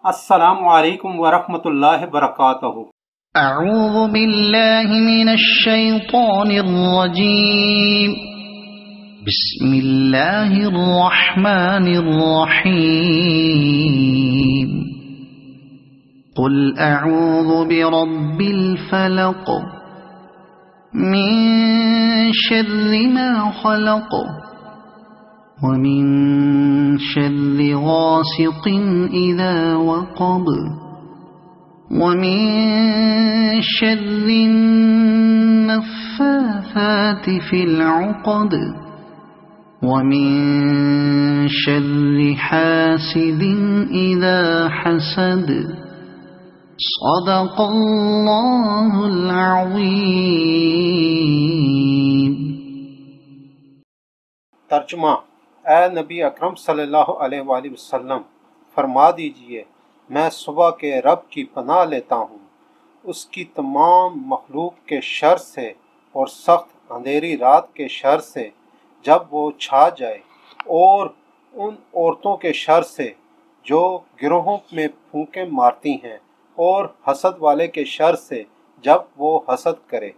السلام علیکم ورحمۃ اللہ وبرکاتہ۔ اعوذ باللہ من الشیطان الرجیم، بسم اللہ الرحمن الرحیم، قل اعوذ برب الفلق من شر ما خلق ومن شر غاسق اذا وقب ومن شر النفاثات في العقد ومن شر حاسد اذا حسد، صدق اللہ العظیم۔ ترجمہ: اے نبی اکرم صلی اللہ علیہ وآلہ وسلم، فرما دیجئے میں صبح کے رب کی پناہ لیتا ہوں، اس کی تمام مخلوق کے شر سے اور سخت اندھیری رات کے شر سے جب وہ چھا جائے، اور ان عورتوں کے شر سے جو گروہوں میں پھونکیں مارتی ہیں، اور حسد والے کے شر سے جب وہ حسد کرے۔